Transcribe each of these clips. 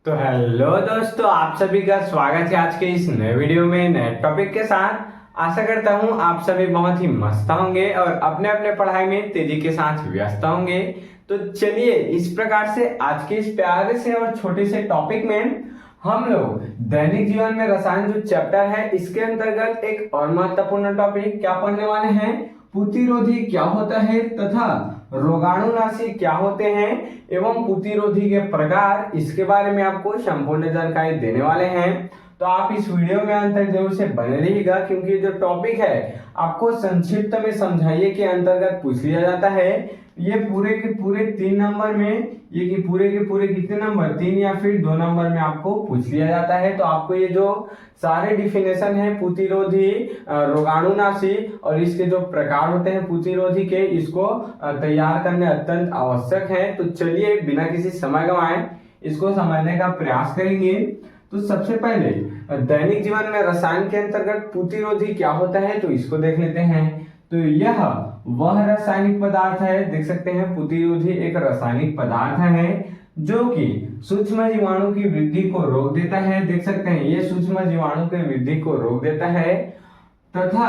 तो हेलो दोस्तों, आप सभी का स्वागत है आज के इस नए वीडियो में नए टॉपिक के साथ। आशा करता हूं आप सभी बहुत ही मस्त होंगे और अपने अपने पढ़ाई में तेजी के साथ व्यस्त होंगे। तो चलिए इस प्रकार से आज के इस प्यारे से और छोटे से टॉपिक में हम लोग दैनिक जीवन में रसायन जो चैप्टर है इसके अंतर्गत एक और महत्वपूर्ण टॉपिक क्या पढ़ने वाले हैं, प्रतिरोधी क्या होता है तथा रोगाणुनाशी क्या होते हैं एवं प्रतिरोधी के प्रकार, इसके बारे में आपको संपूर्ण जानकारी देने वाले हैं। तो आप इस वीडियो में अंत तक जरूर से बने रहिएगा, क्योंकि जो टॉपिक है आपको संक्षिप्त में समझाइए के अंतर्गत पूछ लिया जाता है। ये पूरे के पूरे 3 नंबर में, ये कि पूरे के पूरे कितने नंबर, 3 या फिर 2 नंबर में आपको पूछ लिया जाता है। तो आपको ये जो सारे डिफिनेशन है प्रतिरोधी, रोगाणुनाशी और इसके जो प्रकार होते हैं प्रतिरोधी के, इसको तैयार करने अत्यंत आवश्यक है। तो चलिए बिना किसी समय गंवाए इसको समझने का प्रयास करेंगे। तो सबसे पहले दैनिक जीवन में रसायन के अंतर्गत प्रतिरोधी क्या होता है तो इसको देख लेते हैं। तो यह वह रासायनिक पदार्थ है, देख सकते हैं प्रतिरोधी एक रासायनिक पदार्थ है जो कि सूक्ष्म जीवाणु की वृद्धि को रोक देता है। देख सकते हैं ये सूक्ष्म जीवाणु की वृद्धि को रोक देता है तथा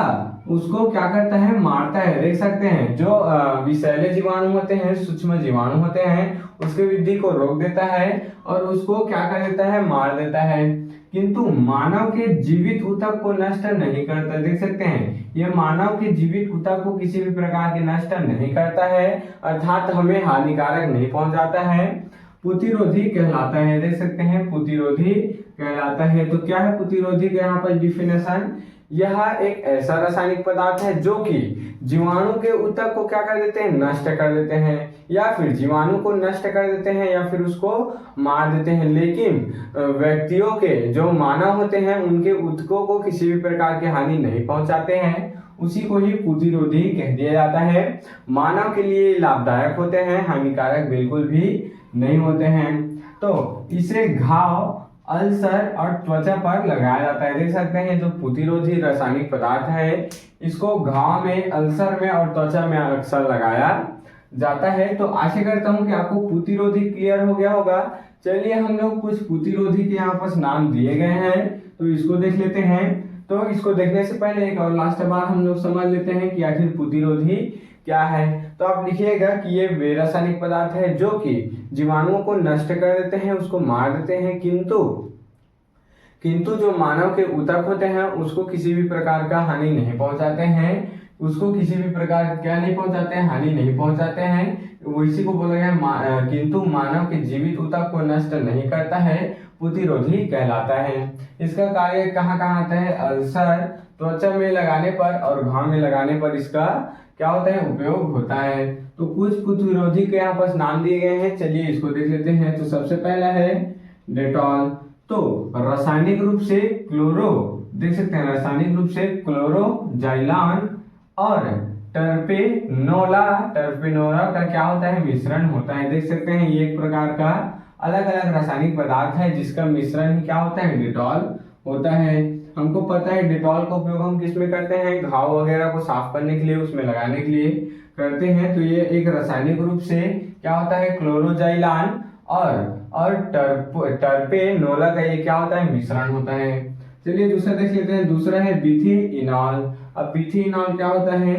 उसको क्या करता है, मारता है। देख सकते हैं जो विषैले जीवाणु होते हैं, सूक्ष्म जीवाणु होते हैं, उसकी वृद्धि को रोक देता है और उसको क्या कर देता है, मार देता है। किंतु मानव के जीवित ऊतक को नष्ट नहीं करता। देख सकते हैं ये मानव के जीवित ऊतक को किसी भी प्रकार के नष्ट नहीं करता है, अर्थात हमें हानिकारक नहीं पहुंचाता है। प्रतिरोधी कहलाता है, देख सकते हैं प्रतिरोधी कहलाता है। तो क्या है प्रतिरोधी का यहाँ पर डिफिनेशन, यह एक ऐसा रासायनिक पदार्थ है जो कि जीवाणु के ऊतक को क्या कर देते हैं, नष्ट कर देते हैं, या फिर जीवाणु को नष्ट कर देते हैं या फिर उसको मार देते हैं। लेकिन व्यक्तियों के जो मानव होते हैं उनके ऊतकों को किसी भी प्रकार की हानि नहीं पहुंचाते हैं, उसी को ही प्रतिरोधी कह दिया जाता है। मानव के लिए लाभदायक होते हैं, हानिकारक बिल्कुल भी नहीं होते हैं। तो इसे घाव, अल्सर और त्वचा पर लगाया जाता है। देख सकते हैं जो प्रतिरोधी रासायनिक पदार्थ है इसको घाव में, अल्सर में और त्वचा में अक्सर लगाया जाता है। तो आशा करता हूं कि आपको प्रतिरोधी क्लियर हो गया होगा। चलिए हम लोग कुछ प्रतिरोधी के यहाँ पर नाम दिए गए हैं तो इसको देख लेते हैं। तो इसको देखने से पहले एक और लास्ट बार हम लोग समझ लेते हैं कि आखिर प्रतिरोधी क्या है। तो आप लिखिएगा कि ये वे रासायनिक पदार्थ है जो कि जीवाणुओं को नष्ट कर देते हैं, उसको मार देते हैं, किंतु जो मानव के ऊतक होते हैं उसको किसी भी प्रकार का हानि नहीं पहुंचाते हैं, उसको किसी भी प्रकार क्या नहीं पहुंचाते हैं, हानि नहीं पहुंचाते हैं। इसी को बोला गया किंतु मानव के जीवित ऊतक को नष्ट नहीं करता है, प्रतिरोधी कहलाता है। इसका कार्य कहाँ कहाँ आता है, अल्सर, त्वचा में लगाने पर और घाव में लगाने पर इसका क्या होता है, उपयोग होता है। तो कुछ प्रतिरोधी के यहाँ पर नाम दिए गए हैं, चलिए इसको देख लेते हैं। तो सबसे पहला है डेटॉल। तो रासायनिक रूप से क्लोरो, देख सकते हैं रासायनिक रूप से क्लोरोजाइलान और टर्पेनोला का क्या होता है, मिश्रण होता है। देख सकते हैं ये एक प्रकार का अलग अलग रासायनिक पदार्थ है जिसका मिश्रण ही क्या होता है, डेटॉल होता है। हमको पता है डेटॉल का उपयोग हम किस में करते हैं, घाव वगैरह को साफ करने के लिए, उसमें लगाने के लिए करते हैं। तो ये एक रासायनिक रूप से क्या होता है, क्लोरोजाइलान और टर्पेनोला का ये क्या होता है, मिश्रण होता है। चलिए दूसरा देख लेते हैं। दूसरा है बिथिइनॉल। अब बिथिइनॉल क्या होता है,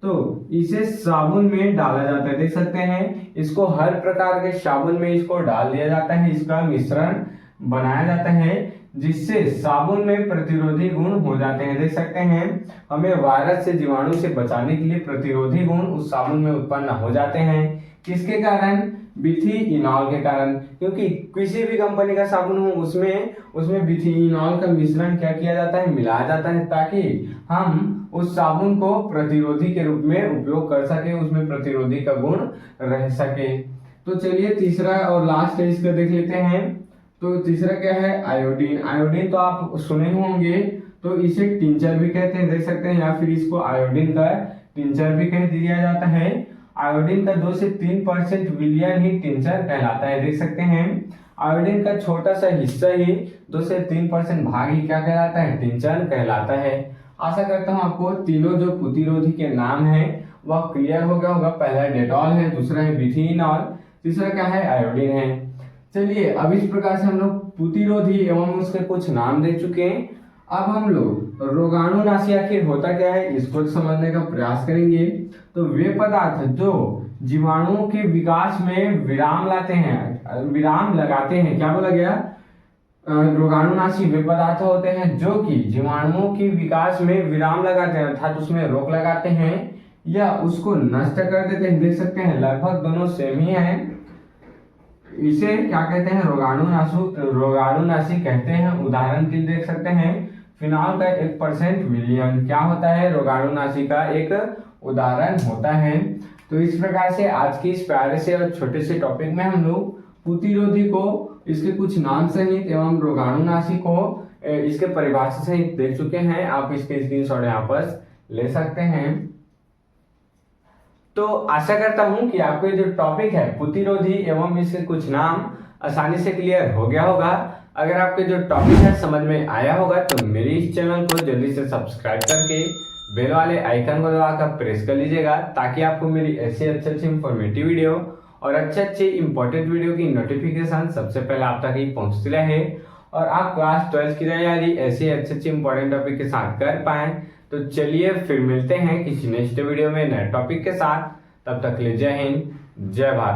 तो इसे साबुन में डाला जाता है। देख सकते हैं इसको हर प्रकार के साबुन में इसको डाल दिया जाता है, इसका मिश्रण बनाया जाता है जिससे साबुन में प्रतिरोधी गुण हो जाते हैं। देख सकते हैं हमें वायरस से, जीवाणु से बचाने के लिए प्रतिरोधी गुण उस साबुन में उत्पन्न हो जाते हैं। किसके कारण, बिथिइनॉल के कारण। क्योंकि किसी भी कंपनी का साबुन हो उसमें बिथिइनॉल का मिश्रण क्या किया जाता है, मिलाया जाता है, ताकि हम उस साबुन को प्रतिरोधी के रूप में उपयोग कर सके, उसमें प्रतिरोधी का गुण रह सके। तो चलिए तीसरा और लास्ट है इसका देख लेते हैं। तो तीसरा क्या है, आयोडीन। आयोडीन तो आप सुने होंगे, तो इसे टिंचर भी कहते हैं, देख सकते हैं, या फिर इसको आयोडीन का टिंचर भी कह दिया जाता है। आयोडीन का 2 से 3% विलयन ही टिंचर कहलाता है। देख सकते हैं आयोडीन का छोटा सा हिस्सा ही 2 से 3% भाग ही क्या कहलाता है, टिंचर कहलाता है। आशा करता हूँ आपको तीनों जो प्रतिरोधी के नाम है वह क्लियर हो गया होगा। पहला डेटॉल है, दूसरा है बिथिइनॉल, तीसरा क्या है, आयोडीन है। चलिए, अब इस प्रकार से हम लोग प्रतिरोधी एवं उसके कुछ नाम दे चुके हैं। अब हम लोग रोगाणुनाशी आखिर होता क्या है इसको समझने का प्रयास करेंगे। तो वे पदार्थ जो जीवाणुओं के विकास में विराम लाते हैं, विराम लगाते हैं, क्या बोला गया, रोगाणुनाशी वे पदार्थ होते हैं जो कि जीवाणुओं के विकास में विराम लगाते हैं, अर्थात उसमें रोक लगाते हैं या उसको नष्ट कर देते हैं। देख सकते हैं लगभग दोनों सेम ही हैं। इसे क्या कहते हैं, रोगाणुनाशी कहते हैं। उदाहरण के लिए देख सकते हैं फिनॉल का 1% विलयन क्या होता है, रोगाणुनाशी का एक उदाहरण होता है। तो इस प्रकार से आज के इस प्यारे से और छोटे से टॉपिक में हम लोग प्रतिरोधी को इसके कुछ नाम सहित एवं रोगाणुनाशी को इसके परिभाषा सहित देख चुके हैं। आप इसके स्क्रीनशॉट यहाँ पर ले सकते हैं। तो आशा करता हूं कि आपको जो टॉपिक है प्रतिरोधी एवं इसके कुछ नाम आसानी से क्लियर हो गया होगा। अगर आपके जो टॉपिक है समझ में आया होगा तो मेरे इस चैनल को जल्दी से सब्सक्राइब करके बेल वाले आइकन को दबाकर प्रेस कर लीजिएगा, ताकि आपको मेरी ऐसी अच्छी इंफॉर्मेटिव वीडियो और अच्छे इंपॉर्टेंट वीडियो की नोटिफिकेशन सबसे पहले आप तक ही पहुंचती रहे और आप क्लास 12 की तैयारी ऐसे अच्छे इंपॉर्टेंट टॉपिक के साथ कर पाए। तो चलिए फिर मिलते हैं किसी नेक्स्ट वीडियो में नए टॉपिक के साथ। तब तक के लिए जय हिंद, जय भारत।